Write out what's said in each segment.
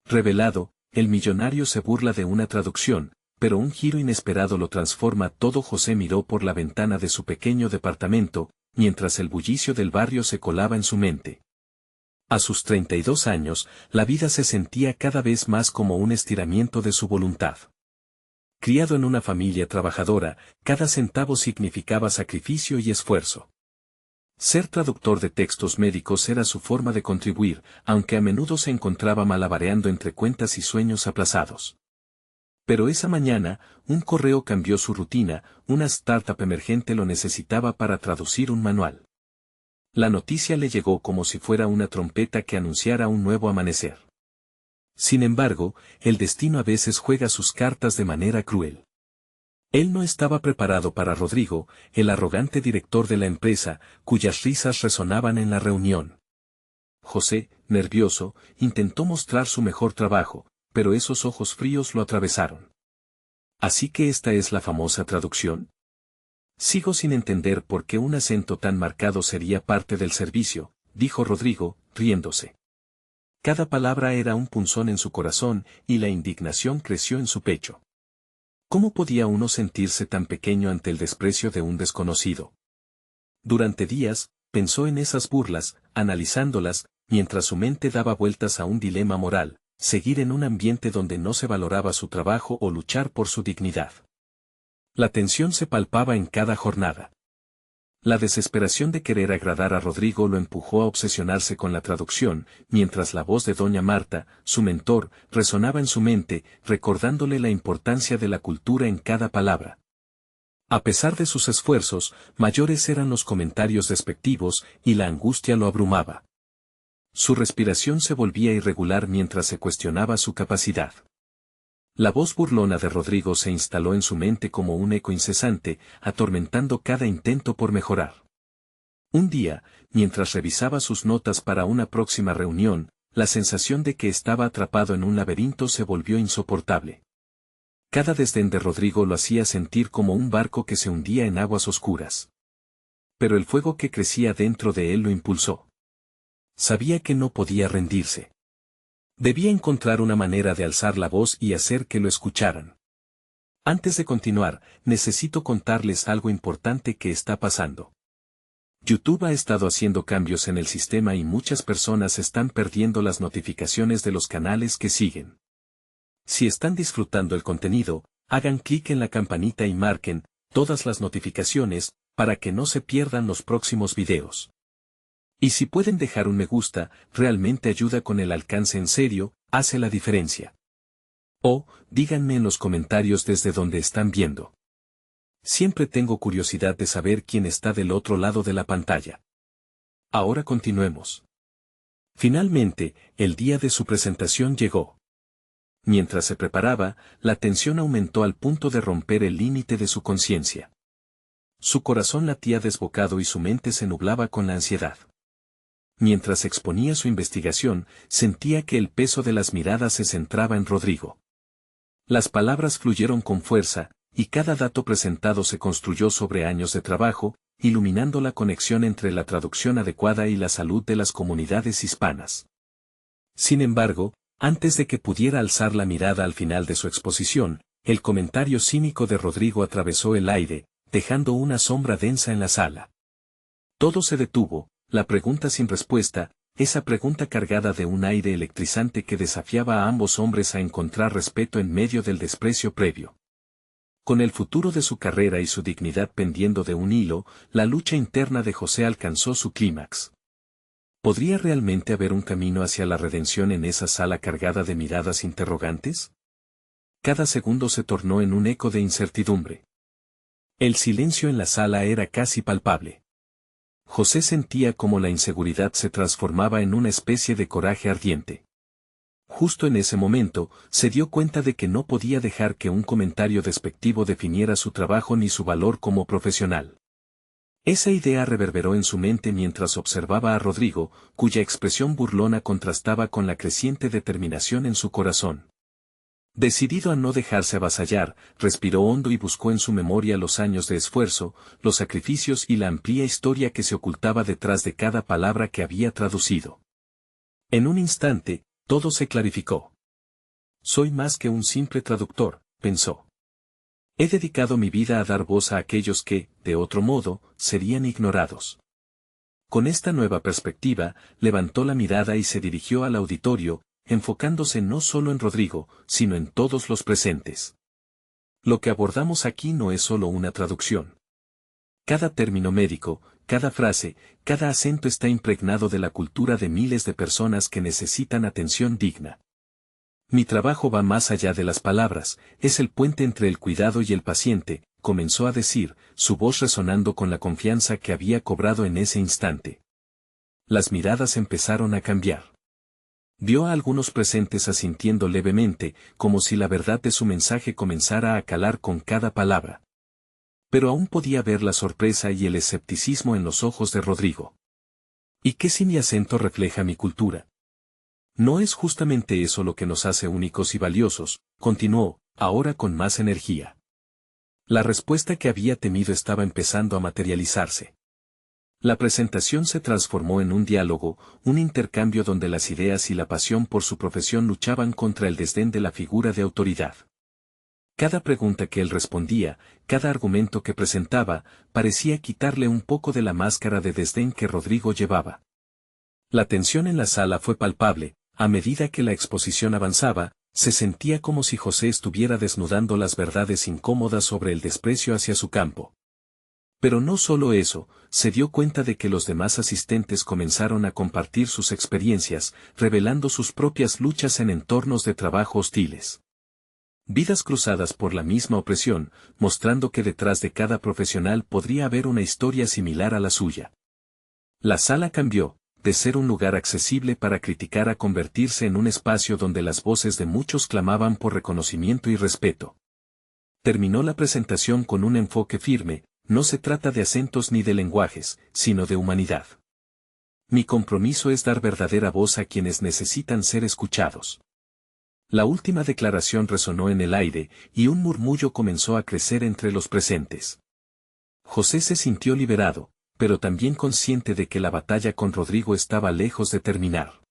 Revelado, el millonario se burla de una traducción, pero un giro inesperado lo transforma todo. José miró por la ventana de su pequeño departamento, mientras el bullicio del barrio se colaba en su mente. A sus 32 años, la vida se sentía cada vez más como un estiramiento de su voluntad. Criado en una familia trabajadora, cada centavo significaba sacrificio y esfuerzo. Ser traductor de textos médicos era su forma de contribuir, aunque a menudo se encontraba malabareando entre cuentas y sueños aplazados. Pero esa mañana, un correo cambió su rutina. Una startup emergente lo necesitaba para traducir un manual. La noticia le llegó como si fuera una trompeta que anunciara un nuevo amanecer. Sin embargo, el destino a veces juega sus cartas de manera cruel. Él no estaba preparado para Rodrigo, el arrogante director de la empresa, cuyas risas resonaban en la reunión. José, nervioso, intentó mostrar su mejor trabajo, pero esos ojos fríos lo atravesaron. ¿Así que esta es la famosa traducción? Sigo sin entender por qué un acento tan marcado sería parte del servicio, dijo Rodrigo, riéndose. Cada palabra era un punzón en su corazón, y la indignación creció en su pecho. ¿Cómo podía uno sentirse tan pequeño ante el desprecio de un desconocido? Durante días, pensó en esas burlas, analizándolas, mientras su mente daba vueltas a un dilema moral: seguir en un ambiente donde no se valoraba su trabajo o luchar por su dignidad. La tensión se palpaba en cada jornada. La desesperación de querer agradar a Rodrigo lo empujó a obsesionarse con la traducción, mientras la voz de doña Marta, su mentor, resonaba en su mente, recordándole la importancia de la cultura en cada palabra. A pesar de sus esfuerzos, mayores eran los comentarios despectivos, y la angustia lo abrumaba. Su respiración se volvía irregular mientras se cuestionaba su capacidad. La voz burlona de Rodrigo se instaló en su mente como un eco incesante, atormentando cada intento por mejorar. Un día, mientras revisaba sus notas para una próxima reunión, la sensación de que estaba atrapado en un laberinto se volvió insoportable. Cada desdén de Rodrigo lo hacía sentir como un barco que se hundía en aguas oscuras. Pero el fuego que crecía dentro de él lo impulsó. Sabía que no podía rendirse. Debía encontrar una manera de alzar la voz y hacer que lo escucharan. Antes de continuar, necesito contarles algo importante que está pasando. YouTube ha estado haciendo cambios en el sistema y muchas personas están perdiendo las notificaciones de los canales que siguen. Si están disfrutando el contenido, hagan clic en la campanita y marquen todas las notificaciones para que no se pierdan los próximos videos. Y si pueden dejar un me gusta, realmente ayuda con el alcance. En serio, hace la diferencia. O, díganme en los comentarios desde donde están viendo. Siempre tengo curiosidad de saber quién está del otro lado de la pantalla. Ahora continuemos. Finalmente, el día de su presentación llegó. Mientras se preparaba, la tensión aumentó al punto de romper el límite de su conciencia. Su corazón latía desbocado y su mente se nublaba con la ansiedad. Mientras exponía su investigación, sentía que el peso de las miradas se centraba en Rodrigo. Las palabras fluyeron con fuerza, y cada dato presentado se construyó sobre años de trabajo, iluminando la conexión entre la traducción adecuada y la salud de las comunidades hispanas. Sin embargo, antes de que pudiera alzar la mirada al final de su exposición, el comentario cínico de Rodrigo atravesó el aire, dejando una sombra densa en la sala. Todo se detuvo. La pregunta sin respuesta, esa pregunta cargada de un aire electrizante que desafiaba a ambos hombres a encontrar respeto en medio del desprecio previo. Con el futuro de su carrera y su dignidad pendiendo de un hilo, la lucha interna de José alcanzó su clímax. ¿Podría realmente haber un camino hacia la redención en esa sala cargada de miradas interrogantes? Cada segundo se tornó en un eco de incertidumbre. El silencio en la sala era casi palpable. José sentía como la inseguridad se transformaba en una especie de coraje ardiente. Justo en ese momento, se dio cuenta de que no podía dejar que un comentario despectivo definiera su trabajo ni su valor como profesional. Esa idea reverberó en su mente mientras observaba a Rodrigo, cuya expresión burlona contrastaba con la creciente determinación en su corazón. Decidido a no dejarse avasallar, respiró hondo y buscó en su memoria los años de esfuerzo, los sacrificios y la amplia historia que se ocultaba detrás de cada palabra que había traducido. En un instante, todo se clarificó. soy más que un simple traductor, pensó. He dedicado mi vida a dar voz a aquellos que, de otro modo, serían ignorados. Con esta nueva perspectiva, levantó la mirada y se dirigió al auditorio, enfocándose no solo en Rodrigo, sino en todos los presentes. Lo que abordamos aquí no es solo una traducción. Cada término médico, cada frase, cada acento está impregnado de la cultura de miles de personas que necesitan atención digna. Mi trabajo va más allá de las palabras, es el puente entre el cuidado y el paciente, comenzó a decir, su voz resonando con la confianza que había cobrado en ese instante. Las miradas empezaron a cambiar. Vio a algunos presentes asintiendo levemente, como si la verdad de su mensaje comenzara a calar con cada palabra. Pero aún podía ver la sorpresa y el escepticismo en los ojos de Rodrigo. ¿Y qué si mi acento refleja mi cultura? ¿No es justamente eso lo que nos hace únicos y valiosos?, continuó, ahora con más energía. La respuesta que había temido estaba empezando a materializarse. La presentación se transformó en un diálogo, un intercambio donde las ideas y la pasión por su profesión luchaban contra el desdén de la figura de autoridad. Cada pregunta que él respondía, cada argumento que presentaba, parecía quitarle un poco de la máscara de desdén que Rodrigo llevaba. La tensión en la sala fue palpable. A medida que la exposición avanzaba, se sentía como si José estuviera desnudando las verdades incómodas sobre el desprecio hacia su campo. Pero no solo eso, se dio cuenta de que los demás asistentes comenzaron a compartir sus experiencias, revelando sus propias luchas en entornos de trabajo hostiles. Vidas cruzadas por la misma opresión, mostrando que detrás de cada profesional podría haber una historia similar a la suya. La sala cambió, de ser un lugar accesible para criticar a convertirse en un espacio donde las voces de muchos clamaban por reconocimiento y respeto. Terminó la presentación con un enfoque firme, no se trata de acentos ni de lenguajes, sino de humanidad. Mi compromiso es dar verdadera voz a quienes necesitan ser escuchados. La última declaración resonó en el aire, y un murmullo comenzó a crecer entre los presentes. José se sintió liberado, pero también consciente de que la batalla con Rodrigo estaba lejos de terminar.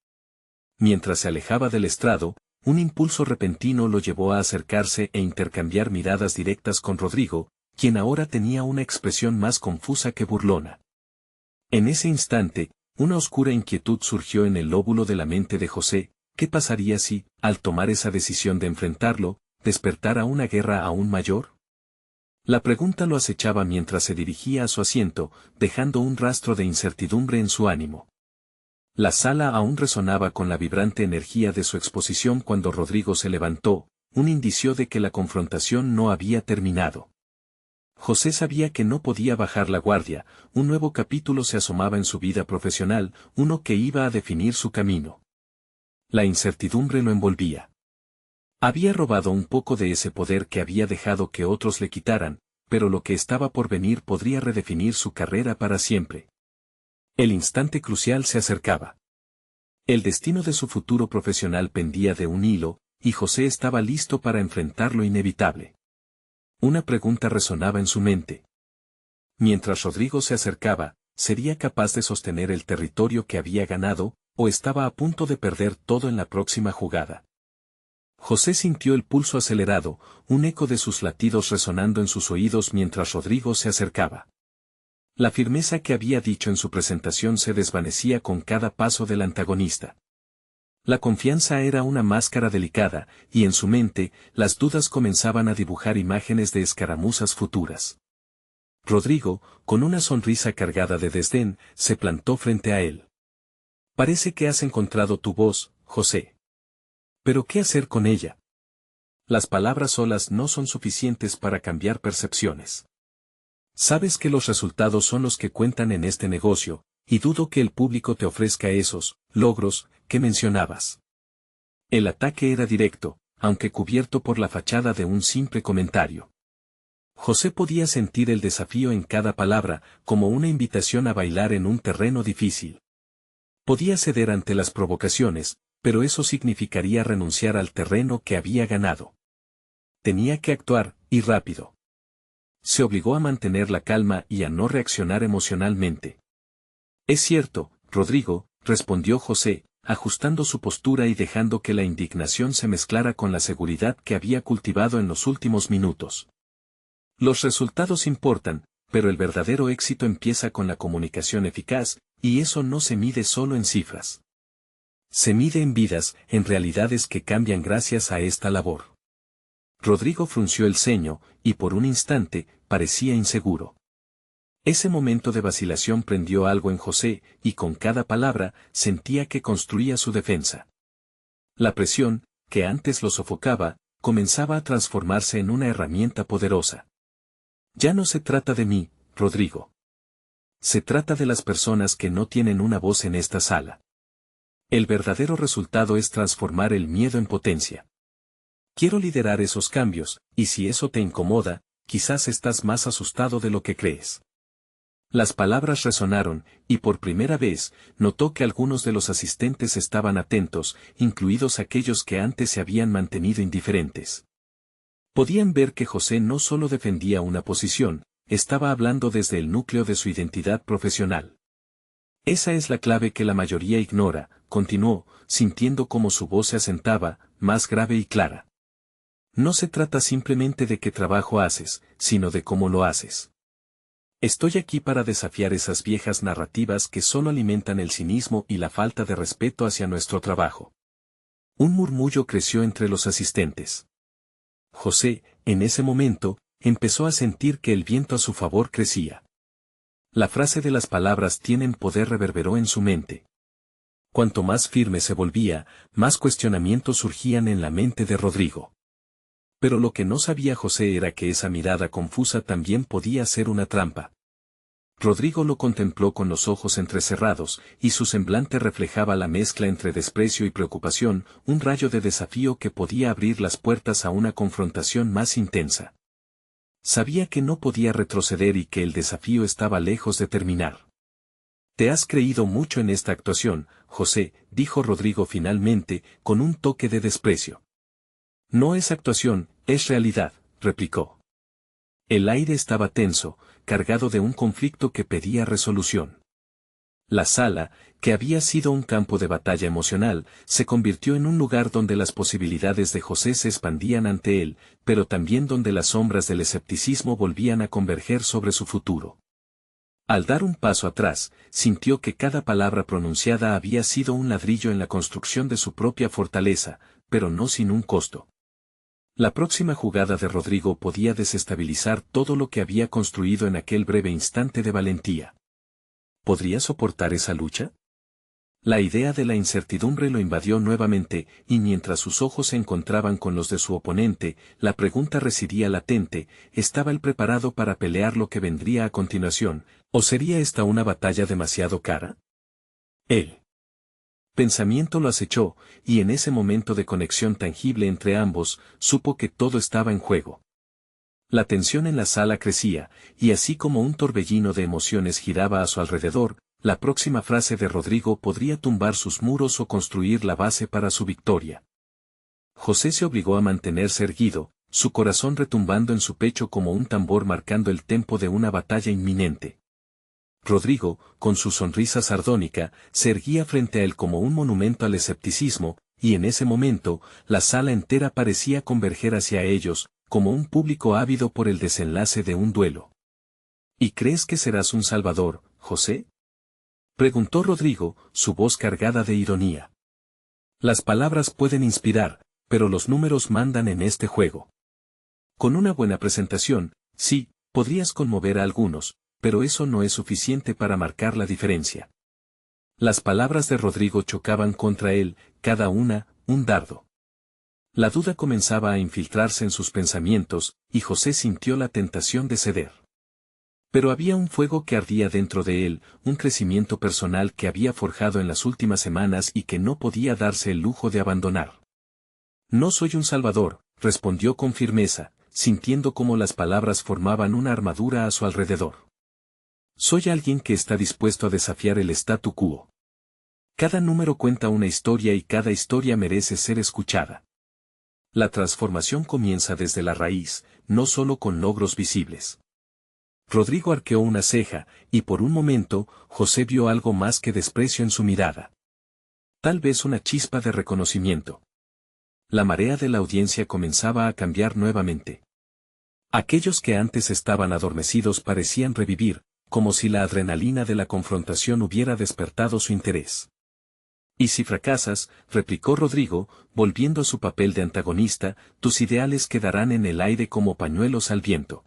Mientras se alejaba del estrado, un impulso repentino lo llevó a acercarse e intercambiar miradas directas con Rodrigo, quien ahora tenía una expresión más confusa que burlona. En ese instante, una oscura inquietud surgió en el lóbulo de la mente de José. ¿Qué pasaría si, al tomar esa decisión de enfrentarlo, despertara una guerra aún mayor? La pregunta lo acechaba mientras se dirigía a su asiento, dejando un rastro de incertidumbre en su ánimo. La sala aún resonaba con la vibrante energía de su exposición cuando Rodrigo se levantó, un indicio de que la confrontación no había terminado. José sabía que no podía bajar la guardia, un nuevo capítulo se asomaba en su vida profesional, uno que iba a definir su camino. La incertidumbre lo envolvía. Había robado un poco de ese poder que había dejado que otros le quitaran, pero lo que estaba por venir podría redefinir su carrera para siempre. El instante crucial se acercaba. El destino de su futuro profesional pendía de un hilo, y José estaba listo para enfrentar lo inevitable. Una pregunta resonaba en su mente. Mientras Rodrigo se acercaba, ¿sería capaz de sostener el territorio que había ganado, o estaba a punto de perder todo en la próxima jugada? José sintió el pulso acelerado, un eco de sus latidos resonando en sus oídos mientras Rodrigo se acercaba. La firmeza que había dicho en su presentación se desvanecía con cada paso del antagonista. La confianza era una máscara delicada, y en su mente, las dudas comenzaban a dibujar imágenes de escaramuzas futuras. Rodrigo, con una sonrisa cargada de desdén, se plantó frente a él. Parece que has encontrado tu voz, José. ¿Pero qué hacer con ella? Las palabras solas no son suficientes para cambiar percepciones. Sabes que los resultados son los que cuentan en este negocio, y dudo que el público te ofrezca esos logros que mencionabas. El ataque era directo, aunque cubierto por la fachada de un simple comentario. José podía sentir el desafío en cada palabra, como una invitación a bailar en un terreno difícil. Podía ceder ante las provocaciones, pero eso significaría renunciar al terreno que había ganado. Tenía que actuar, y rápido. Se obligó a mantener la calma y a no reaccionar emocionalmente. Es cierto, Rodrigo, respondió José, ajustando su postura y dejando que la indignación se mezclara con la seguridad que había cultivado en los últimos minutos. Los resultados importan, pero el verdadero éxito empieza con la comunicación eficaz, y eso no se mide solo en cifras. Se mide en vidas, en realidades que cambian gracias a esta labor. Rodrigo frunció el ceño, y por un instante, parecía inseguro. Ese momento de vacilación prendió algo en José, y con cada palabra, sentía que construía su defensa. La presión, que antes lo sofocaba, comenzaba a transformarse en una herramienta poderosa. Ya no se trata de mí, Rodrigo. Se trata de las personas que no tienen una voz en esta sala. El verdadero resultado es transformar el miedo en potencia. Quiero liderar esos cambios, y si eso te incomoda, quizás estás más asustado de lo que crees. Las palabras resonaron, y por primera vez, notó que algunos de los asistentes estaban atentos, incluidos aquellos que antes se habían mantenido indiferentes. Podían ver que José no solo defendía una posición, estaba hablando desde el núcleo de su identidad profesional. Esa es la clave que la mayoría ignora, continuó, sintiendo cómo su voz se asentaba, más grave y clara. No se trata simplemente de qué trabajo haces, sino de cómo lo haces. Estoy aquí para desafiar esas viejas narrativas que solo alimentan el cinismo y la falta de respeto hacia nuestro trabajo. Un murmullo creció entre los asistentes. José, en ese momento, empezó a sentir que el viento a su favor crecía. La frase de las palabras tienen poder reverberó en su mente. Cuanto más firme se volvía, más cuestionamientos surgían en la mente de Rodrigo. Pero lo que no sabía José era que esa mirada confusa también podía ser una trampa. Rodrigo lo contempló con los ojos entrecerrados, y su semblante reflejaba la mezcla entre desprecio y preocupación, un rayo de desafío que podía abrir las puertas a una confrontación más intensa. Sabía que no podía retroceder y que el desafío estaba lejos de terminar. Te has creído mucho en esta actuación, José, dijo Rodrigo finalmente, con un toque de desprecio. No es actuación, es realidad, replicó. El aire estaba tenso, cargado de un conflicto que pedía resolución. La sala, que había sido un campo de batalla emocional, se convirtió en un lugar donde las posibilidades de José se expandían ante él, pero también donde las sombras del escepticismo volvían a converger sobre su futuro. Al dar un paso atrás, sintió que cada palabra pronunciada había sido un ladrillo en la construcción de su propia fortaleza, pero no sin un costo. La próxima jugada de Rodrigo podía desestabilizar todo lo que había construido en aquel breve instante de valentía. ¿Podría soportar esa lucha? La idea de la incertidumbre lo invadió nuevamente, y mientras sus ojos se encontraban con los de su oponente, la pregunta residía latente, ¿estaba él preparado para pelear lo que vendría a continuación, o sería esta una batalla demasiado cara? El pensamiento lo acechó, y en ese momento de conexión tangible entre ambos, supo que todo estaba en juego. La tensión en la sala crecía, y así como un torbellino de emociones giraba a su alrededor, la próxima frase de Rodrigo podría tumbar sus muros o construir la base para su victoria. José se obligó a mantenerse erguido, su corazón retumbando en su pecho como un tambor marcando el tempo de una batalla inminente. Rodrigo, con su sonrisa sardónica, se erguía frente a él como un monumento al escepticismo, y en ese momento, la sala entera parecía converger hacia ellos, como un público ávido por el desenlace de un duelo. ¿Y crees que serás un salvador, José? Preguntó Rodrigo, su voz cargada de ironía. Las palabras pueden inspirar, pero los números mandan en este juego. Con una buena presentación, sí, podrías conmover a algunos, pero eso no es suficiente para marcar la diferencia. Las palabras de Rodrigo chocaban contra él, cada una, un dardo. La duda comenzaba a infiltrarse en sus pensamientos, y José sintió la tentación de ceder. Pero había un fuego que ardía dentro de él, un crecimiento personal que había forjado en las últimas semanas y que no podía darse el lujo de abandonar. No soy un salvador, respondió con firmeza, sintiendo cómo las palabras formaban una armadura a su alrededor. Soy alguien que está dispuesto a desafiar el statu quo. Cada número cuenta una historia y cada historia merece ser escuchada. La transformación comienza desde la raíz, no solo con logros visibles. Rodrigo arqueó una ceja, y por un momento, José vio algo más que desprecio en su mirada. Tal vez una chispa de reconocimiento. La marea de la audiencia comenzaba a cambiar nuevamente. Aquellos que antes estaban adormecidos parecían revivir, como si la adrenalina de la confrontación hubiera despertado su interés. Y si fracasas, replicó Rodrigo, volviendo a su papel de antagonista, tus ideales quedarán en el aire como pañuelos al viento.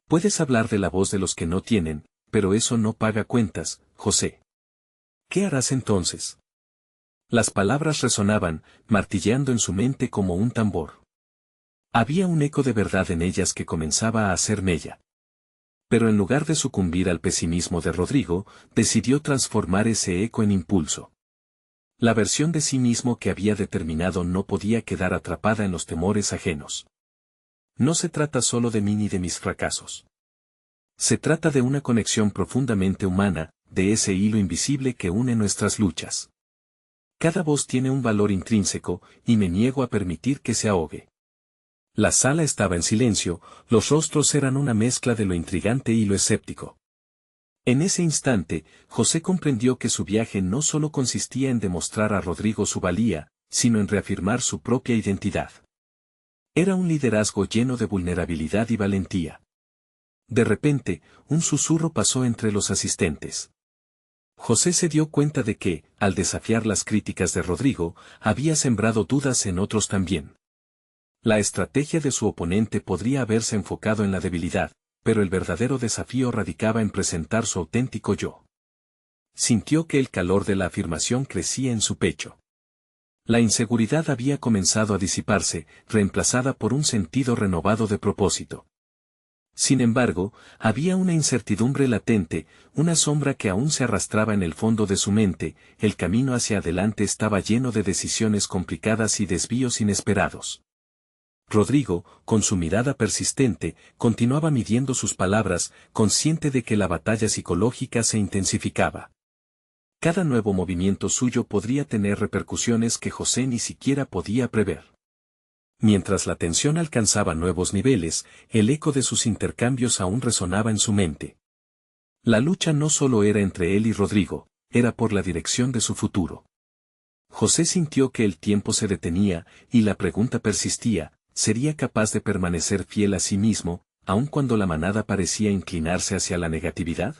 Puedes hablar de la voz de los que no tienen, pero eso no paga cuentas, José. ¿Qué harás entonces? Las palabras resonaban, martilleando en su mente como un tambor. Había un eco de verdad en ellas que comenzaba a hacer mella. Pero en lugar de sucumbir al pesimismo de Rodrigo, decidió transformar ese eco en impulso. La versión de sí mismo que había determinado no podía quedar atrapada en los temores ajenos. No se trata solo de mí ni de mis fracasos. Se trata de una conexión profundamente humana, de ese hilo invisible que une nuestras luchas. Cada voz tiene un valor intrínseco, y me niego a permitir que se ahogue. La sala estaba en silencio, los rostros eran una mezcla de lo intrigante y lo escéptico. En ese instante, José comprendió que su viaje no solo consistía en demostrar a Rodrigo su valía, sino en reafirmar su propia identidad. Era un liderazgo lleno de vulnerabilidad y valentía. De repente, un susurro pasó entre los asistentes. José se dio cuenta de que, al desafiar las críticas de Rodrigo, había sembrado dudas en otros también. La estrategia de su oponente podría haberse enfocado en la debilidad, pero el verdadero desafío radicaba en presentar su auténtico yo. Sintió que el calor de la afirmación crecía en su pecho. La inseguridad había comenzado a disiparse, reemplazada por un sentido renovado de propósito. Sin embargo, había una incertidumbre latente, una sombra que aún se arrastraba en el fondo de su mente, el camino hacia adelante estaba lleno de decisiones complicadas y desvíos inesperados. Rodrigo, con su mirada persistente, continuaba midiendo sus palabras, consciente de que la batalla psicológica se intensificaba. Cada nuevo movimiento suyo podría tener repercusiones que José ni siquiera podía prever. Mientras la tensión alcanzaba nuevos niveles, el eco de sus intercambios aún resonaba en su mente. La lucha no solo era entre él y Rodrigo, era por la dirección de su futuro. José sintió que el tiempo se detenía, y la pregunta persistía, ¿sería capaz de permanecer fiel a sí mismo, aun cuando la manada parecía inclinarse hacia la negatividad?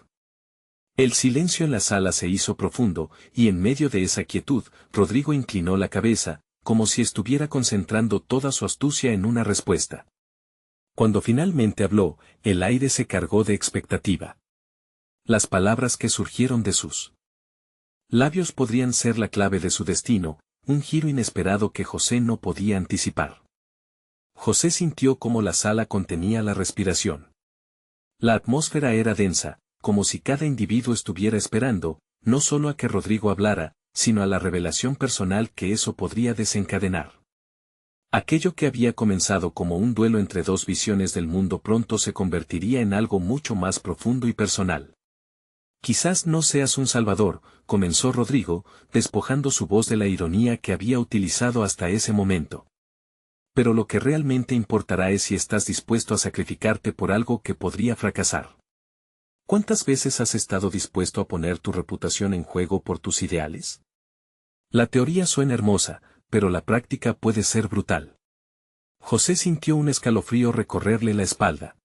El silencio en la sala se hizo profundo, y en medio de esa quietud, Rodrigo inclinó la cabeza, como si estuviera concentrando toda su astucia en una respuesta. Cuando finalmente habló, el aire se cargó de expectativa. Las palabras que surgieron de sus labios podrían ser la clave de su destino, un giro inesperado que José no podía anticipar. José sintió cómo la sala contenía la respiración. La atmósfera era densa, como si cada individuo estuviera esperando, no solo a que Rodrigo hablara, sino a la revelación personal que eso podría desencadenar. Aquello que había comenzado como un duelo entre dos visiones del mundo pronto se convertiría en algo mucho más profundo y personal. Quizás no seas un salvador, comenzó Rodrigo, despojando su voz de la ironía que había utilizado hasta ese momento. Pero lo que realmente importará es si estás dispuesto a sacrificarte por algo que podría fracasar. ¿Cuántas veces has estado dispuesto a poner tu reputación en juego por tus ideales? La teoría suena hermosa, pero la práctica puede ser brutal. José sintió un escalofrío recorrerle la espalda.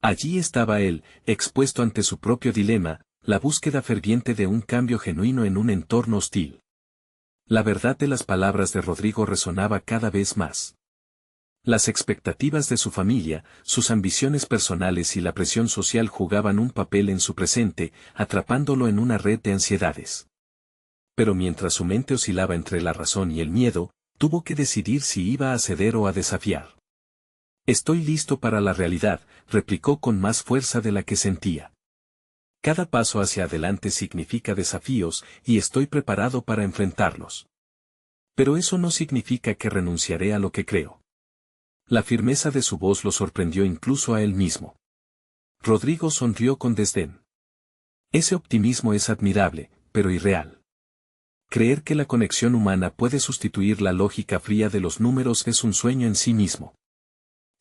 Allí estaba él, expuesto ante su propio dilema, la búsqueda ferviente de un cambio genuino en un entorno hostil. La verdad de las palabras de Rodrigo resonaba cada vez más. Las expectativas de su familia, sus ambiciones personales y la presión social jugaban un papel en su presente, atrapándolo en una red de ansiedades. Pero mientras su mente oscilaba entre la razón y el miedo, tuvo que decidir si iba a ceder o a desafiar. Estoy listo para la realidad, replicó con más fuerza de la que sentía. Cada paso hacia adelante significa desafíos, y estoy preparado para enfrentarlos. Pero eso no significa que renunciaré a lo que creo. La firmeza de su voz lo sorprendió incluso a él mismo. Rodrigo sonrió con desdén. Ese optimismo es admirable, pero irreal. Creer que la conexión humana puede sustituir la lógica fría de los números es un sueño en sí mismo.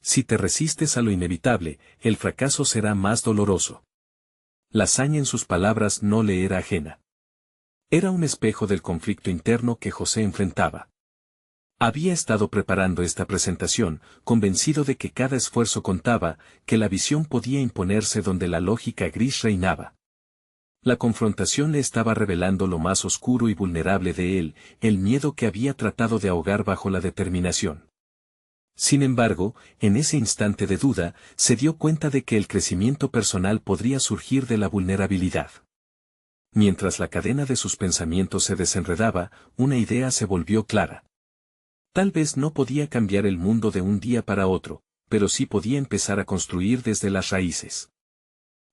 Si te resistes a lo inevitable, el fracaso será más doloroso. La saña en sus palabras no le era ajena. Era un espejo del conflicto interno que José enfrentaba. Había estado preparando esta presentación, convencido de que cada esfuerzo contaba, que la visión podía imponerse donde la lógica gris reinaba. La confrontación le estaba revelando lo más oscuro y vulnerable de él, el miedo que había tratado de ahogar bajo la determinación. Sin embargo, en ese instante de duda, se dio cuenta de que el crecimiento personal podría surgir de la vulnerabilidad. Mientras la cadena de sus pensamientos se desenredaba, una idea se volvió clara. Tal vez no podía cambiar el mundo de un día para otro, pero sí podía empezar a construir desde las raíces.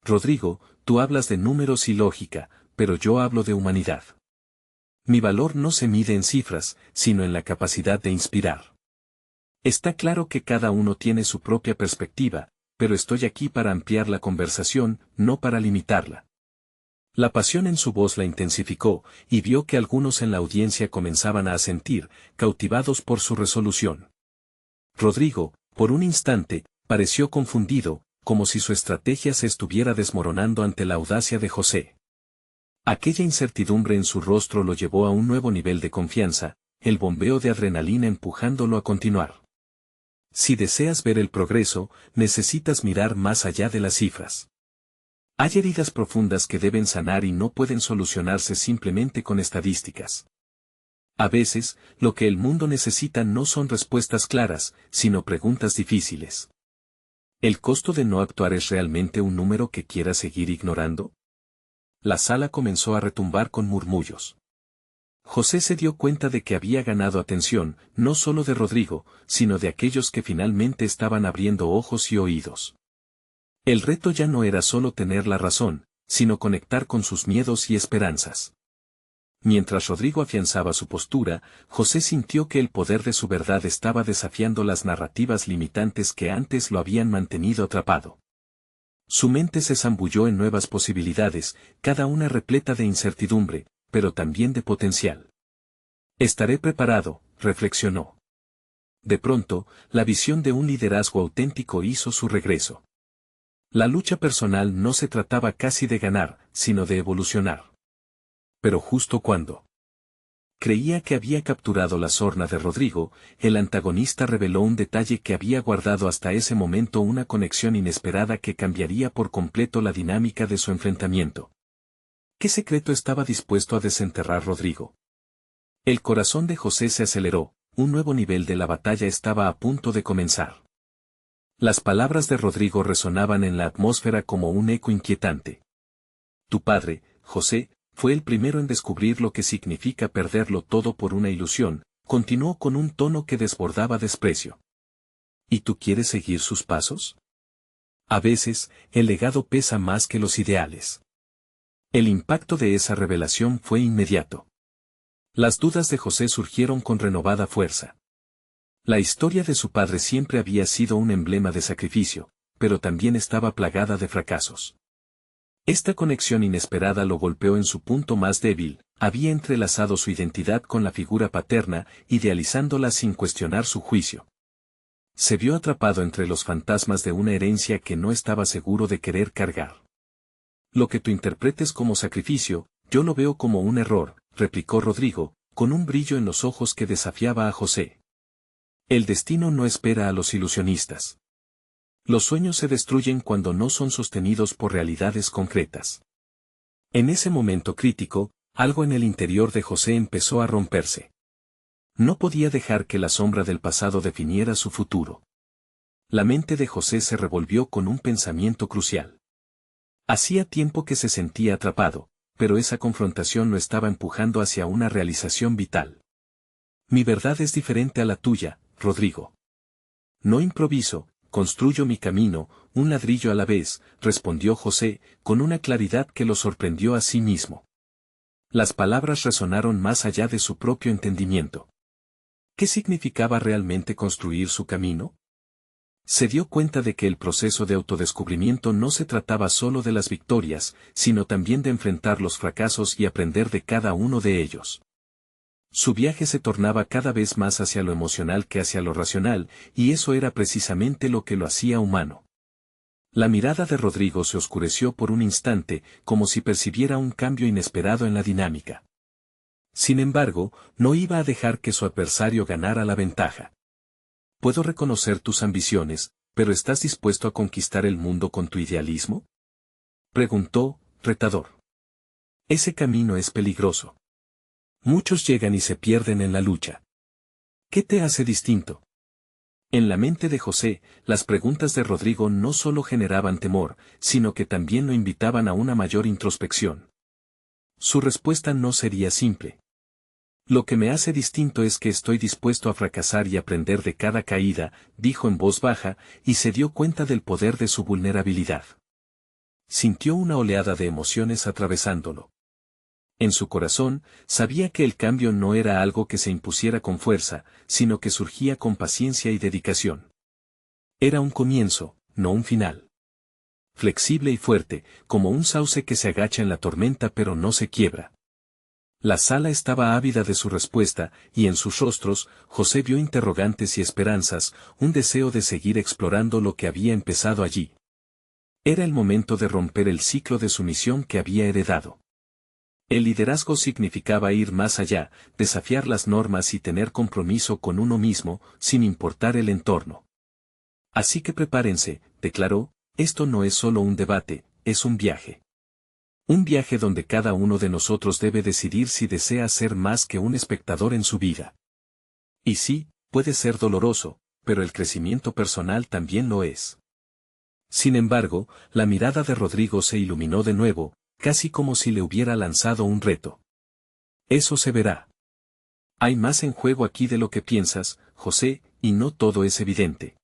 Rodrigo, tú hablas de números y lógica, pero yo hablo de humanidad. Mi valor no se mide en cifras, sino en la capacidad de inspirar. Está claro que cada uno tiene su propia perspectiva, pero estoy aquí para ampliar la conversación, no para limitarla. La pasión en su voz la intensificó, y vio que algunos en la audiencia comenzaban a asentir, cautivados por su resolución. Rodrigo, por un instante, pareció confundido, como si su estrategia se estuviera desmoronando ante la audacia de José. Aquella incertidumbre en su rostro lo llevó a un nuevo nivel de confianza, el bombeo de adrenalina empujándolo a continuar. Si deseas ver el progreso, necesitas mirar más allá de las cifras. Hay heridas profundas que deben sanar y no pueden solucionarse simplemente con estadísticas. A veces, lo que el mundo necesita no son respuestas claras, sino preguntas difíciles. ¿El costo de no actuar es realmente un número que quieras seguir ignorando? La sala comenzó a retumbar con murmullos. José se dio cuenta de que había ganado atención, no solo de Rodrigo, sino de aquellos que finalmente estaban abriendo ojos y oídos. El reto ya no era solo tener la razón, sino conectar con sus miedos y esperanzas. Mientras Rodrigo afianzaba su postura, José sintió que el poder de su verdad estaba desafiando las narrativas limitantes que antes lo habían mantenido atrapado. Su mente se zambulló en nuevas posibilidades, cada una repleta de incertidumbre, pero también de potencial. Estaré preparado, reflexionó. De pronto, la visión de un liderazgo auténtico hizo su regreso. La lucha personal no se trataba casi de ganar, sino de evolucionar. Pero justo cuando creía que había capturado la sorna de Rodrigo, el antagonista reveló un detalle que había guardado hasta ese momento, una conexión inesperada que cambiaría por completo la dinámica de su enfrentamiento. ¿Qué secreto estaba dispuesto a desenterrar Rodrigo? El corazón de José se aceleró, un nuevo nivel de la batalla estaba a punto de comenzar. Las palabras de Rodrigo resonaban en la atmósfera como un eco inquietante. Tu padre, José, fue el primero en descubrir lo que significa perderlo todo por una ilusión, continuó con un tono que desbordaba desprecio. ¿Y tú quieres seguir sus pasos? A veces, el legado pesa más que los ideales. El impacto de esa revelación fue inmediato. Las dudas de José surgieron con renovada fuerza. La historia de su padre siempre había sido un emblema de sacrificio, pero también estaba plagada de fracasos. Esta conexión inesperada lo golpeó en su punto más débil, había entrelazado su identidad con la figura paterna, idealizándola sin cuestionar su juicio. Se vio atrapado entre los fantasmas de una herencia que no estaba seguro de querer cargar. Lo que tú interpretes como sacrificio, yo lo veo como un error, replicó Rodrigo, con un brillo en los ojos que desafiaba a José. El destino no espera a los ilusionistas. Los sueños se destruyen cuando no son sostenidos por realidades concretas. En ese momento crítico, algo en el interior de José empezó a romperse. No podía dejar que la sombra del pasado definiera su futuro. La mente de José se revolvió con un pensamiento crucial. Hacía tiempo que se sentía atrapado, pero esa confrontación lo estaba empujando hacia una realización vital. Mi verdad es diferente a la tuya, Rodrigo. No improviso, construyo mi camino, un ladrillo a la vez, respondió José, con una claridad que lo sorprendió a sí mismo. Las palabras resonaron más allá de su propio entendimiento. ¿Qué significaba realmente construir su camino? Se dio cuenta de que el proceso de autodescubrimiento no se trataba solo de las victorias, sino también de enfrentar los fracasos y aprender de cada uno de ellos. Su viaje se tornaba cada vez más hacia lo emocional que hacia lo racional, y eso era precisamente lo que lo hacía humano. La mirada de Rodrigo se oscureció por un instante, como si percibiera un cambio inesperado en la dinámica. Sin embargo, no iba a dejar que su adversario ganara la ventaja. Puedo reconocer tus ambiciones, pero ¿estás dispuesto a conquistar el mundo con tu idealismo? Preguntó, retador. Ese camino es peligroso. Muchos llegan y se pierden en la lucha. ¿Qué te hace distinto? En la mente de José, las preguntas de Rodrigo no solo generaban temor, sino que también lo invitaban a una mayor introspección. Su respuesta no sería simple. Lo que me hace distinto es que estoy dispuesto a fracasar y aprender de cada caída, dijo en voz baja, y se dio cuenta del poder de su vulnerabilidad. Sintió una oleada de emociones atravesándolo. En su corazón, sabía que el cambio no era algo que se impusiera con fuerza, sino que surgía con paciencia y dedicación. Era un comienzo, no un final. Flexible y fuerte, como un sauce que se agacha en la tormenta pero no se quiebra. La sala estaba ávida de su respuesta, y en sus rostros, José vio interrogantes y esperanzas, un deseo de seguir explorando lo que había empezado allí. Era el momento de romper el ciclo de sumisión que había heredado. El liderazgo significaba ir más allá, desafiar las normas y tener compromiso con uno mismo, sin importar el entorno. Así que prepárense, declaró, esto no es solo un debate, es un viaje. Un viaje donde cada uno de nosotros debe decidir si desea ser más que un espectador en su vida. Y sí, puede ser doloroso, pero el crecimiento personal también lo es. Sin embargo, la mirada de Rodrigo se iluminó de nuevo, casi como si le hubiera lanzado un reto. Eso se verá. Hay más en juego aquí de lo que piensas, José, y no todo es evidente.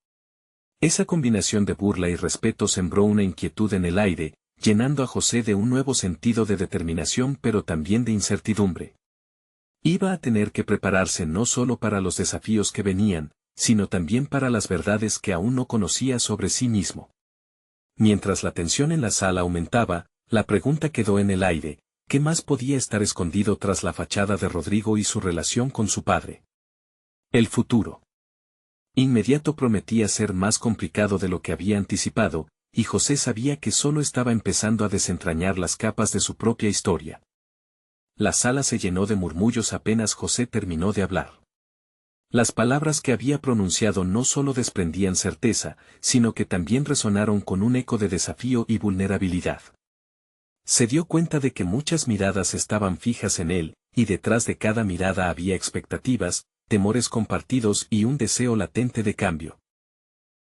Esa combinación de burla y respeto sembró una inquietud en el aire, llenando a José de un nuevo sentido de determinación pero también de incertidumbre. Iba a tener que prepararse no solo para los desafíos que venían, sino también para las verdades que aún no conocía sobre sí mismo. Mientras la tensión en la sala aumentaba, la pregunta quedó en el aire, ¿qué más podía estar escondido tras la fachada de Rodrigo y su relación con su padre? El futuro. Inmediato prometía ser más complicado de lo que había anticipado, y José sabía que solo estaba empezando a desentrañar las capas de su propia historia. La sala se llenó de murmullos apenas José terminó de hablar. Las palabras que había pronunciado no solo desprendían certeza, sino que también resonaron con un eco de desafío y vulnerabilidad. Se dio cuenta de que muchas miradas estaban fijas en él, y detrás de cada mirada había expectativas, temores compartidos y un deseo latente de cambio.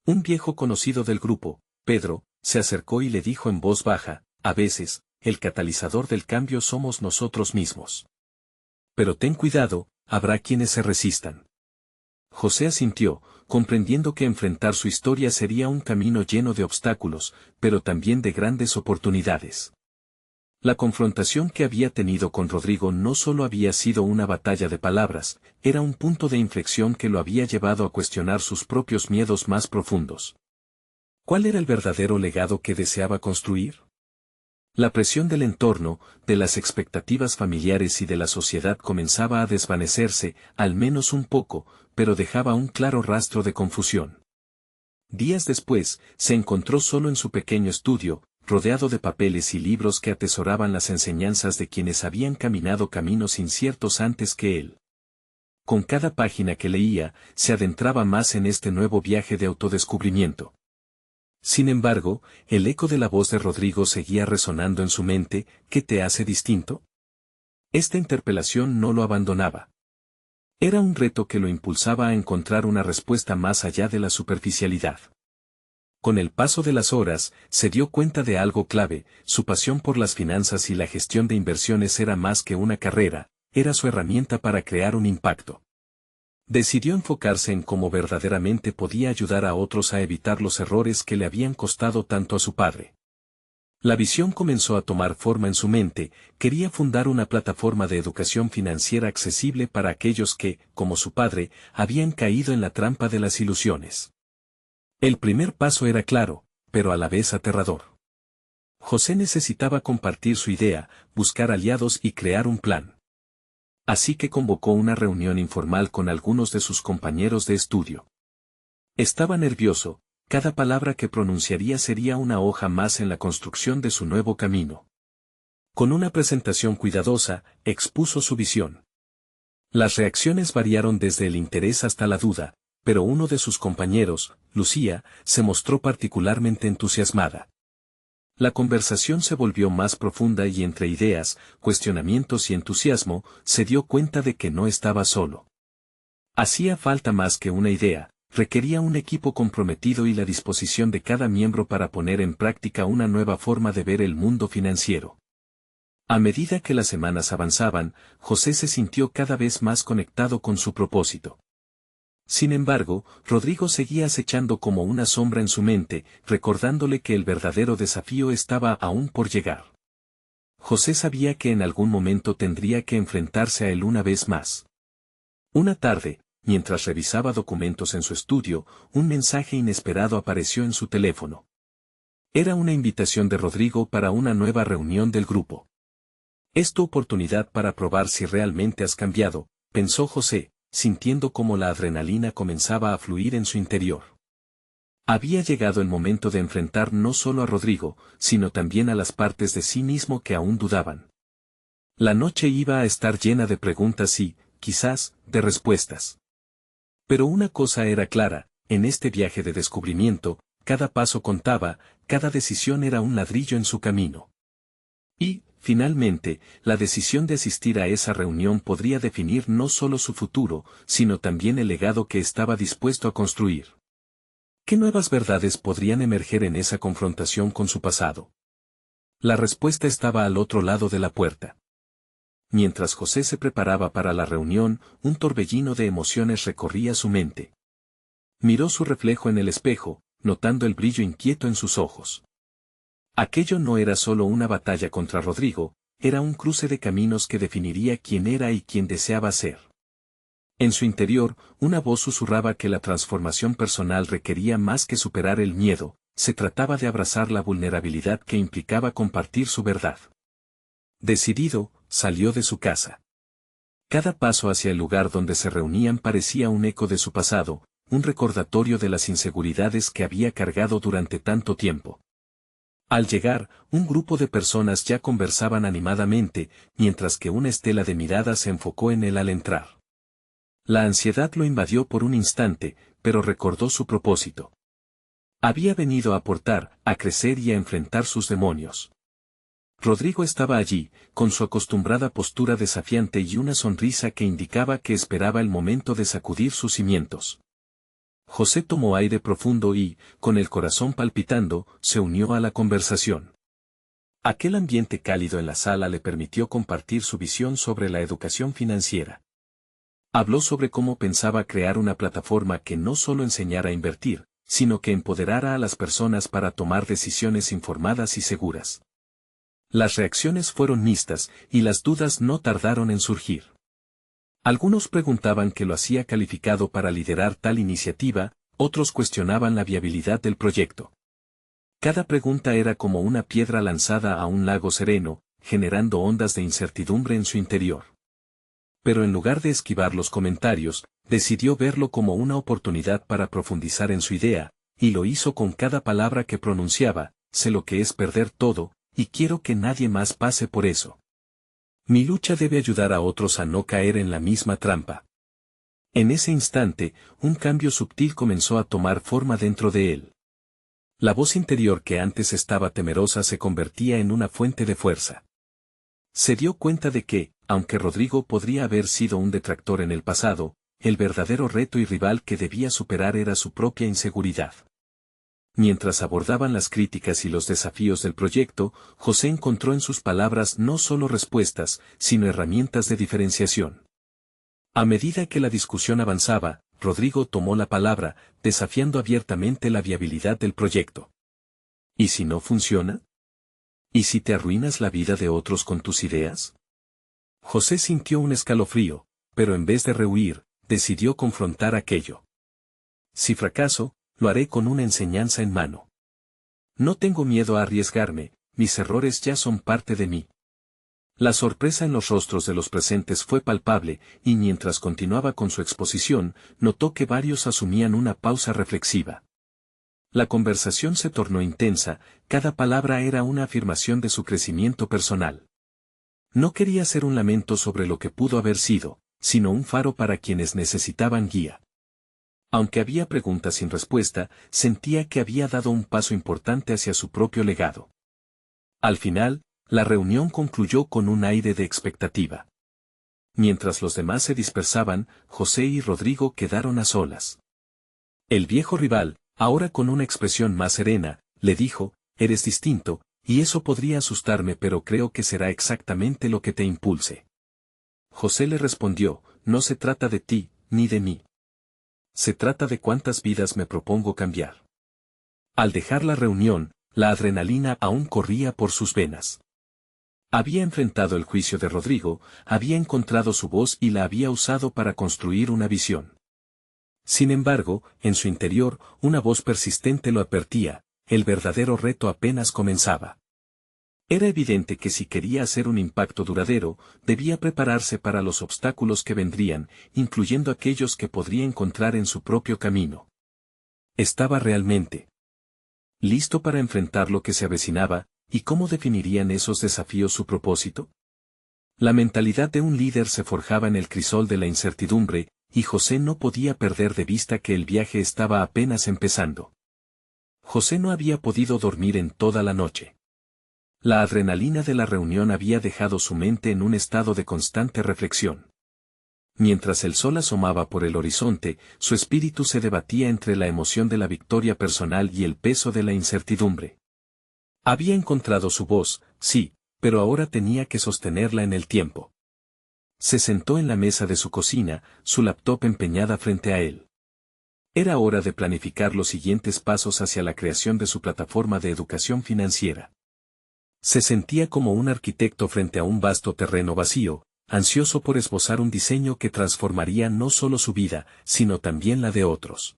Un viejo conocido del grupo, Pedro, se acercó y le dijo en voz baja, a veces, el catalizador del cambio somos nosotros mismos. Pero ten cuidado, habrá quienes se resistan. José asintió, comprendiendo que enfrentar su historia sería un camino lleno de obstáculos, pero también de grandes oportunidades. La confrontación que había tenido con Rodrigo no solo había sido una batalla de palabras, era un punto de inflexión que lo había llevado a cuestionar sus propios miedos más profundos. ¿Cuál era el verdadero legado que deseaba construir? La presión del entorno, de las expectativas familiares y de la sociedad comenzaba a desvanecerse, al menos un poco, pero dejaba un claro rastro de confusión. Días después, se encontró solo en su pequeño estudio, rodeado de papeles y libros que atesoraban las enseñanzas de quienes habían caminado caminos inciertos antes que él. Con cada página que leía, se adentraba más en este nuevo viaje de autodescubrimiento. Sin embargo, el eco de la voz de Rodrigo seguía resonando en su mente, ¿qué te hace distinto? Esta interpelación no lo abandonaba. Era un reto que lo impulsaba a encontrar una respuesta más allá de la superficialidad. Con el paso de las horas, se dio cuenta de algo clave, su pasión por las finanzas y la gestión de inversiones era más que una carrera, era su herramienta para crear un impacto. Decidió enfocarse en cómo verdaderamente podía ayudar a otros a evitar los errores que le habían costado tanto a su padre. La visión comenzó a tomar forma en su mente, quería fundar una plataforma de educación financiera accesible para aquellos que, como su padre, habían caído en la trampa de las ilusiones. El primer paso era claro, pero a la vez aterrador. José necesitaba compartir su idea, buscar aliados y crear un plan. Así que convocó una reunión informal con algunos de sus compañeros de estudio. Estaba nervioso, cada palabra que pronunciaría sería una hoja más en la construcción de su nuevo camino. Con una presentación cuidadosa, expuso su visión. Las reacciones variaron desde el interés hasta la duda, pero uno de sus compañeros, Lucía, se mostró particularmente entusiasmada. La conversación se volvió más profunda y entre ideas, cuestionamientos y entusiasmo, se dio cuenta de que no estaba solo. Hacía falta más que una idea, requería un equipo comprometido y la disposición de cada miembro para poner en práctica una nueva forma de ver el mundo financiero. A medida que las semanas avanzaban, José se sintió cada vez más conectado con su propósito. Sin embargo, Rodrigo seguía acechando como una sombra en su mente, recordándole que el verdadero desafío estaba aún por llegar. José sabía que en algún momento tendría que enfrentarse a él una vez más. Una tarde, mientras revisaba documentos en su estudio, un mensaje inesperado apareció en su teléfono. Era una invitación de Rodrigo para una nueva reunión del grupo. Es tu oportunidad para probar si realmente has cambiado, pensó José, sintiendo cómo la adrenalina comenzaba a fluir en su interior. Había llegado el momento de enfrentar no solo a Rodrigo, sino también a las partes de sí mismo que aún dudaban. La noche iba a estar llena de preguntas y, quizás, de respuestas. Pero una cosa era clara, en este viaje de descubrimiento, cada paso contaba, cada decisión era un ladrillo en su camino. Y, finalmente, la decisión de asistir a esa reunión podría definir no solo su futuro, sino también el legado que estaba dispuesto a construir. ¿Qué nuevas verdades podrían emerger en esa confrontación con su pasado? La respuesta estaba al otro lado de la puerta. Mientras José se preparaba para la reunión, un torbellino de emociones recorría su mente. Miró su reflejo en el espejo, notando el brillo inquieto en sus ojos. Aquello no era solo una batalla contra Rodrigo, era un cruce de caminos que definiría quién era y quién deseaba ser. En su interior, una voz susurraba que la transformación personal requería más que superar el miedo, se trataba de abrazar la vulnerabilidad que implicaba compartir su verdad. Decidido, salió de su casa. Cada paso hacia el lugar donde se reunían parecía un eco de su pasado, un recordatorio de las inseguridades que había cargado durante tanto tiempo. Al llegar, un grupo de personas ya conversaban animadamente, mientras que una estela de miradas se enfocó en él al entrar. La ansiedad lo invadió por un instante, pero recordó su propósito. Había venido a aportar, a crecer y a enfrentar sus demonios. Rodrigo estaba allí, con su acostumbrada postura desafiante y una sonrisa que indicaba que esperaba el momento de sacudir sus cimientos. José tomó aire profundo y, con el corazón palpitando, se unió a la conversación. Aquel ambiente cálido en la sala le permitió compartir su visión sobre la educación financiera. Habló sobre cómo pensaba crear una plataforma que no solo enseñara a invertir, sino que empoderara a las personas para tomar decisiones informadas y seguras. Las reacciones fueron mixtas, y las dudas no tardaron en surgir. Algunos preguntaban qué lo hacía calificado para liderar tal iniciativa, otros cuestionaban la viabilidad del proyecto. Cada pregunta era como una piedra lanzada a un lago sereno, generando ondas de incertidumbre en su interior. Pero en lugar de esquivar los comentarios, decidió verlo como una oportunidad para profundizar en su idea, y lo hizo con cada palabra que pronunciaba: sé lo que es perder todo, y quiero que nadie más pase por eso. Mi lucha debe ayudar a otros a no caer en la misma trampa. En ese instante, un cambio sutil comenzó a tomar forma dentro de él. La voz interior que antes estaba temerosa se convertía en una fuente de fuerza. Se dio cuenta de que, aunque Rodrigo podría haber sido un detractor en el pasado, el verdadero reto y rival que debía superar era su propia inseguridad. Mientras abordaban las críticas y los desafíos del proyecto, José encontró en sus palabras no solo respuestas, sino herramientas de diferenciación. A medida que la discusión avanzaba, Rodrigo tomó la palabra, desafiando abiertamente la viabilidad del proyecto. ¿Y si no funciona? ¿Y si te arruinas la vida de otros con tus ideas? José sintió un escalofrío, pero en vez de rehuir, decidió confrontar aquello. Si fracaso, lo haré con una enseñanza en mano. No tengo miedo a arriesgarme, mis errores ya son parte de mí. La sorpresa en los rostros de los presentes fue palpable, y mientras continuaba con su exposición, notó que varios asumían una pausa reflexiva. La conversación se tornó intensa, cada palabra era una afirmación de su crecimiento personal. No quería ser un lamento sobre lo que pudo haber sido, sino un faro para quienes necesitaban guía. Aunque había preguntas sin respuesta, sentía que había dado un paso importante hacia su propio legado. Al final, la reunión concluyó con un aire de expectativa. Mientras los demás se dispersaban, José y Rodrigo quedaron a solas. El viejo rival, ahora con una expresión más serena, le dijo: «Eres distinto, y eso podría asustarme, pero creo que será exactamente lo que te impulse». José le respondió: «No se trata de ti, ni de mí. Se trata de cuántas vidas me propongo cambiar». Al dejar la reunión, la adrenalina aún corría por sus venas. Había enfrentado el juicio de Rodrigo, había encontrado su voz y la había usado para construir una visión. Sin embargo, en su interior, una voz persistente lo advertía: el verdadero reto apenas comenzaba. Era evidente que si quería hacer un impacto duradero, debía prepararse para los obstáculos que vendrían, incluyendo aquellos que podría encontrar en su propio camino. ¿Estaba realmente listo para enfrentar lo que se avecinaba, y cómo definirían esos desafíos su propósito? La mentalidad de un líder se forjaba en el crisol de la incertidumbre, y José no podía perder de vista que el viaje estaba apenas empezando. José no había podido dormir en toda la noche. La adrenalina de la reunión había dejado su mente en un estado de constante reflexión. Mientras el sol asomaba por el horizonte, su espíritu se debatía entre la emoción de la victoria personal y el peso de la incertidumbre. Había encontrado su voz, sí, pero ahora tenía que sostenerla en el tiempo. Se sentó en la mesa de su cocina, su laptop empeñada frente a él. Era hora de planificar los siguientes pasos hacia la creación de su plataforma de educación financiera. Se sentía como un arquitecto frente a un vasto terreno vacío, ansioso por esbozar un diseño que transformaría no solo su vida, sino también la de otros.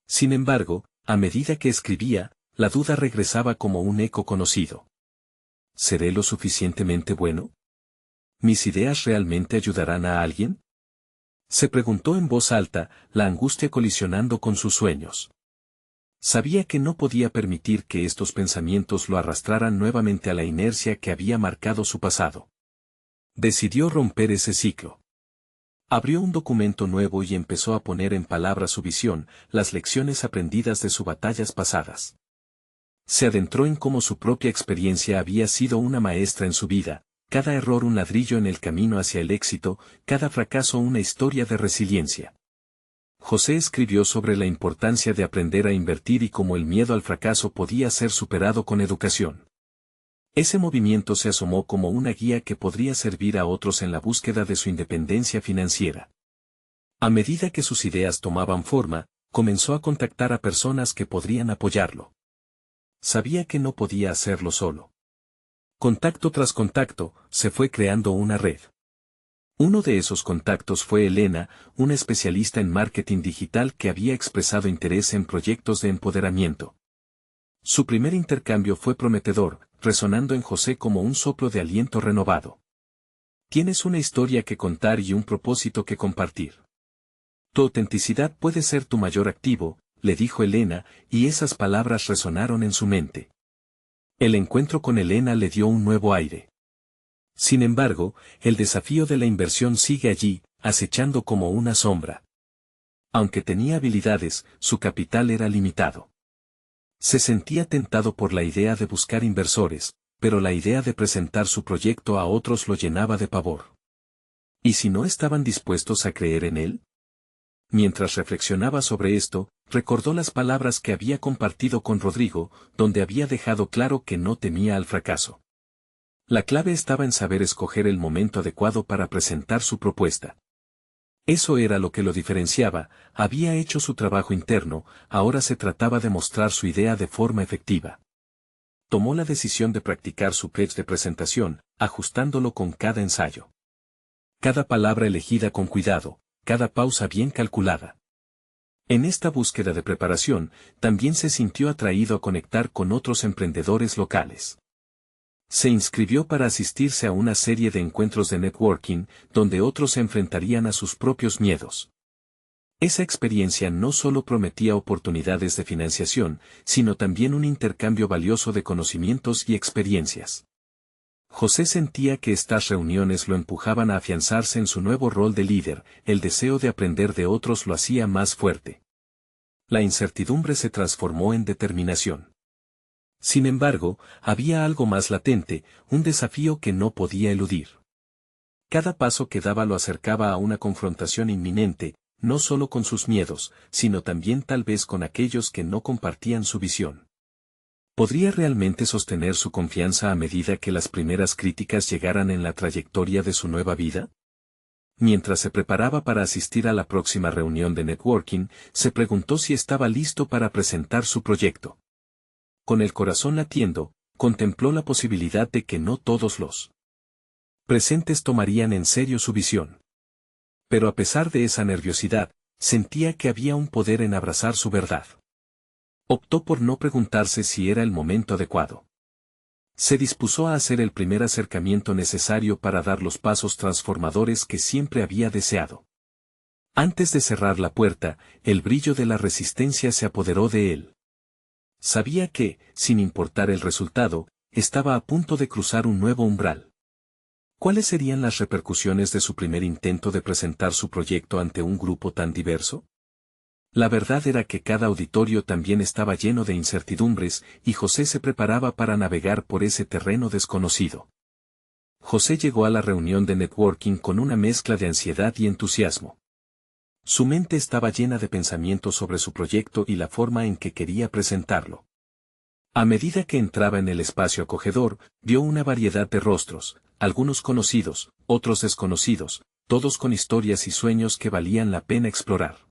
Sin embargo, a medida que escribía, la duda regresaba como un eco conocido. ¿Seré lo suficientemente bueno? ¿Mis ideas realmente ayudarán a alguien? Se preguntó en voz alta, la angustia colisionando con sus sueños. Sabía que no podía permitir que estos pensamientos lo arrastraran nuevamente a la inercia que había marcado su pasado. Decidió romper ese ciclo. Abrió un documento nuevo y empezó a poner en palabras su visión, las lecciones aprendidas de sus batallas pasadas. Se adentró en cómo su propia experiencia había sido una maestra en su vida, cada error un ladrillo en el camino hacia el éxito, cada fracaso una historia de resiliencia. José escribió sobre la importancia de aprender a invertir y cómo el miedo al fracaso podía ser superado con educación. Ese movimiento se asomó como una guía que podría servir a otros en la búsqueda de su independencia financiera. A medida que sus ideas tomaban forma, comenzó a contactar a personas que podrían apoyarlo. Sabía que no podía hacerlo solo. Contacto tras contacto, se fue creando una red. Uno de esos contactos fue Elena, una especialista en marketing digital que había expresado interés en proyectos de empoderamiento. Su primer intercambio fue prometedor, resonando en José como un soplo de aliento renovado. Tienes una historia que contar y un propósito que compartir. Tu autenticidad puede ser tu mayor activo, le dijo Elena, y esas palabras resonaron en su mente. El encuentro con Elena le dio un nuevo aire. Sin embargo, el desafío de la inversión sigue allí, acechando como una sombra. Aunque tenía habilidades, su capital era limitado. Se sentía tentado por la idea de buscar inversores, pero la idea de presentar su proyecto a otros lo llenaba de pavor. ¿Y si no estaban dispuestos a creer en él? Mientras reflexionaba sobre esto, recordó las palabras que había compartido con Rodrigo, donde había dejado claro que no temía al fracaso. La clave estaba en saber escoger el momento adecuado para presentar su propuesta. Eso era lo que lo diferenciaba, había hecho su trabajo interno, ahora se trataba de mostrar su idea de forma efectiva. Tomó la decisión de practicar su pitch de presentación, ajustándolo con cada ensayo. Cada palabra elegida con cuidado, cada pausa bien calculada. En esta búsqueda de preparación, también se sintió atraído a conectar con otros emprendedores locales. Se inscribió para asistirse a una serie de encuentros de networking, donde otros se enfrentarían a sus propios miedos. Esa experiencia no solo prometía oportunidades de financiación, sino también un intercambio valioso de conocimientos y experiencias. José sentía que estas reuniones lo empujaban a afianzarse en su nuevo rol de líder, el deseo de aprender de otros lo hacía más fuerte. La incertidumbre se transformó en determinación. Sin embargo, había algo más latente, un desafío que no podía eludir. Cada paso que daba lo acercaba a una confrontación inminente, no solo con sus miedos, sino también tal vez con aquellos que no compartían su visión. ¿Podría realmente sostener su confianza a medida que las primeras críticas llegaran en la trayectoria de su nueva vida? Mientras se preparaba para asistir a la próxima reunión de networking, se preguntó si estaba listo para presentar su proyecto. Con el corazón latiendo, contempló la posibilidad de que no todos los presentes tomarían en serio su visión. Pero a pesar de esa nerviosidad, sentía que había un poder en abrazar su verdad. Optó por no preguntarse si era el momento adecuado. Se dispuso a hacer el primer acercamiento necesario para dar los pasos transformadores que siempre había deseado. Antes de cerrar la puerta, el brillo de la resistencia se apoderó de él. Sabía que, sin importar el resultado, estaba a punto de cruzar un nuevo umbral. ¿Cuáles serían las repercusiones de su primer intento de presentar su proyecto ante un grupo tan diverso? La verdad era que cada auditorio también estaba lleno de incertidumbres, y José se preparaba para navegar por ese terreno desconocido. José llegó a la reunión de networking con una mezcla de ansiedad y entusiasmo. Su mente estaba llena de pensamientos sobre su proyecto y la forma en que quería presentarlo. A medida que entraba en el espacio acogedor, vio una variedad de rostros, algunos conocidos, otros desconocidos, todos con historias y sueños que valían la pena explorar.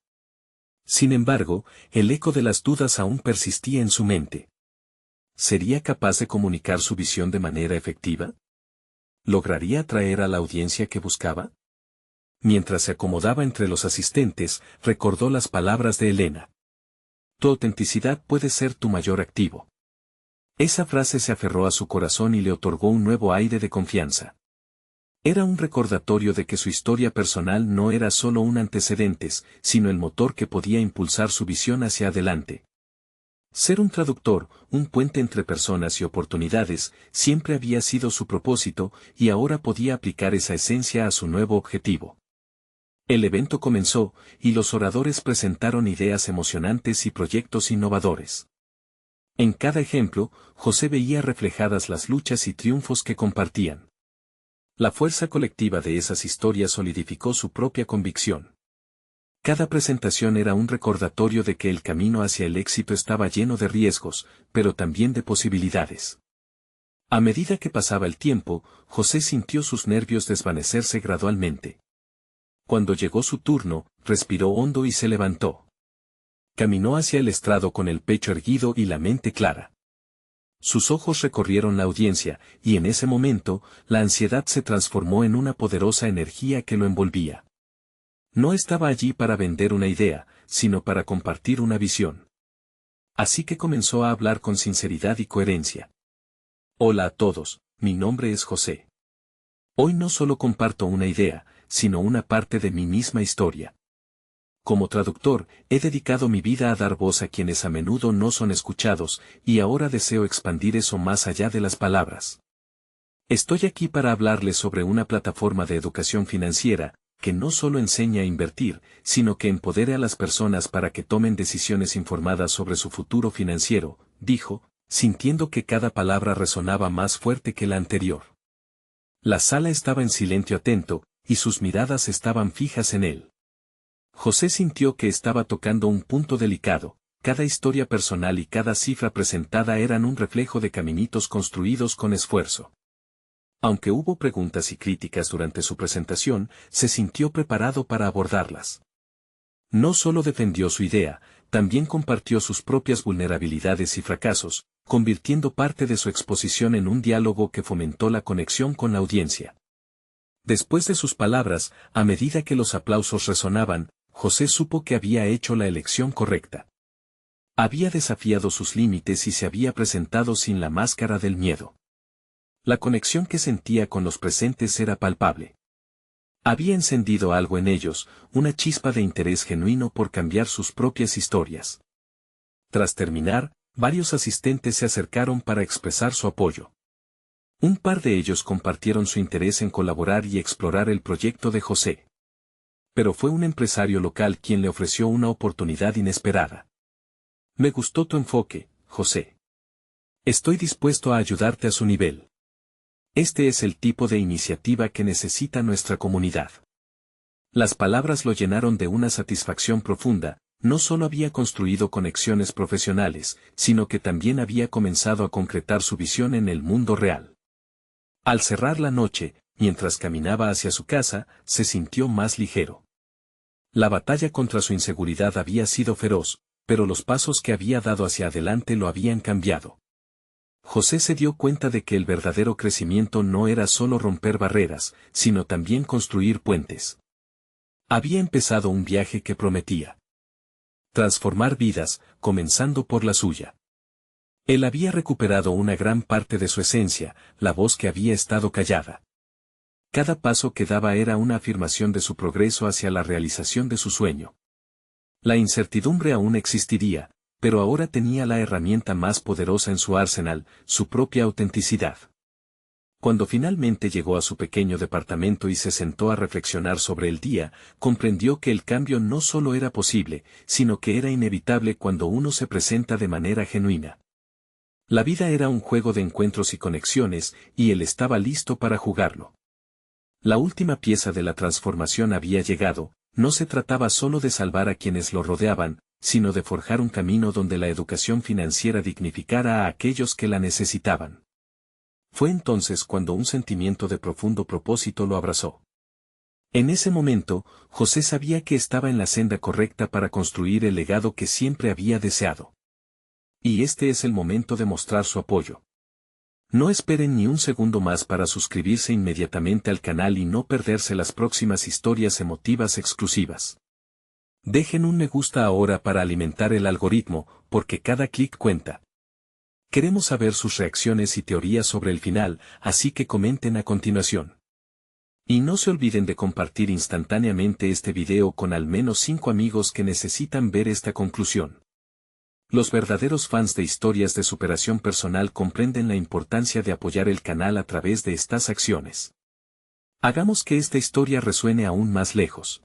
Sin embargo, el eco de las dudas aún persistía en su mente. ¿Sería capaz de comunicar su visión de manera efectiva? ¿Lograría atraer a la audiencia que buscaba? Mientras se acomodaba entre los asistentes, recordó las palabras de Elena. Tu autenticidad puede ser tu mayor activo. Esa frase se aferró a su corazón y le otorgó un nuevo aire de confianza. Era un recordatorio de que su historia personal no era solo un antecedentes, sino el motor que podía impulsar su visión hacia adelante. Ser un traductor, un puente entre personas y oportunidades, siempre había sido su propósito, y ahora podía aplicar esa esencia a su nuevo objetivo. El evento comenzó, y los oradores presentaron ideas emocionantes y proyectos innovadores. En cada ejemplo, José veía reflejadas las luchas y triunfos que compartían. La fuerza colectiva de esas historias solidificó su propia convicción. Cada presentación era un recordatorio de que el camino hacia el éxito estaba lleno de riesgos, pero también de posibilidades. A medida que pasaba el tiempo, José sintió sus nervios desvanecerse gradualmente. Cuando llegó su turno, respiró hondo y se levantó. Caminó hacia el estrado con el pecho erguido y la mente clara. Sus ojos recorrieron la audiencia, y en ese momento, la ansiedad se transformó en una poderosa energía que lo envolvía. No estaba allí para vender una idea, sino para compartir una visión. Así que comenzó a hablar con sinceridad y coherencia. Hola a todos, mi nombre es José. Hoy no solo comparto una idea, sino una parte de mi misma historia. Como traductor, he dedicado mi vida a dar voz a quienes a menudo no son escuchados, y ahora deseo expandir eso más allá de las palabras. Estoy aquí para hablarles sobre una plataforma de educación financiera, que no solo enseña a invertir, sino que empodere a las personas para que tomen decisiones informadas sobre su futuro financiero, dijo, sintiendo que cada palabra resonaba más fuerte que la anterior. La sala estaba en silencio atento, y sus miradas estaban fijas en él. José sintió que estaba tocando un punto delicado, cada historia personal y cada cifra presentada eran un reflejo de caminitos construidos con esfuerzo. Aunque hubo preguntas y críticas durante su presentación, se sintió preparado para abordarlas. No solo defendió su idea, también compartió sus propias vulnerabilidades y fracasos, convirtiendo parte de su exposición en un diálogo que fomentó la conexión con la audiencia. Después de sus palabras, a medida que los aplausos resonaban, José supo que había hecho la elección correcta. Había desafiado sus límites y se había presentado sin la máscara del miedo. La conexión que sentía con los presentes era palpable. Había encendido algo en ellos, una chispa de interés genuino por cambiar sus propias historias. Tras terminar, varios asistentes se acercaron para expresar su apoyo. Un par de ellos compartieron su interés en colaborar y explorar el proyecto de José. Pero fue un empresario local quien le ofreció una oportunidad inesperada. Me gustó tu enfoque, José. Estoy dispuesto a ayudarte a su nivel. Este es el tipo de iniciativa que necesita nuestra comunidad. Las palabras lo llenaron de una satisfacción profunda. No solo había construido conexiones profesionales, sino que también había comenzado a concretar su visión en el mundo real. Al cerrar la noche, mientras caminaba hacia su casa, se sintió más ligero. La batalla contra su inseguridad había sido feroz, pero los pasos que había dado hacia adelante lo habían cambiado. José se dio cuenta de que el verdadero crecimiento no era solo romper barreras, sino también construir puentes. Había empezado un viaje que prometía transformar vidas, comenzando por la suya. Él había recuperado una gran parte de su esencia, la voz que había estado callada. Cada paso que daba era una afirmación de su progreso hacia la realización de su sueño. La incertidumbre aún existiría, pero ahora tenía la herramienta más poderosa en su arsenal, su propia autenticidad. Cuando finalmente llegó a su pequeño departamento y se sentó a reflexionar sobre el día, comprendió que el cambio no solo era posible, sino que era inevitable cuando uno se presenta de manera genuina. La vida era un juego de encuentros y conexiones, y él estaba listo para jugarlo. La última pieza de la transformación había llegado. No se trataba solo de salvar a quienes lo rodeaban, sino de forjar un camino donde la educación financiera dignificara a aquellos que la necesitaban. Fue entonces cuando un sentimiento de profundo propósito lo abrazó. En ese momento, José sabía que estaba en la senda correcta para construir el legado que siempre había deseado. Y este es el momento de mostrar su apoyo. No esperen ni un segundo más para suscribirse inmediatamente al canal y no perderse las próximas historias emotivas exclusivas. Dejen un me gusta ahora para alimentar el algoritmo, porque cada clic cuenta. Queremos saber sus reacciones y teorías sobre el final, así que comenten a continuación. Y no se olviden de compartir instantáneamente este video con al menos 5 amigos que necesitan ver esta conclusión. Los verdaderos fans de historias de superación personal comprenden la importancia de apoyar el canal a través de estas acciones. Hagamos que esta historia resuene aún más lejos.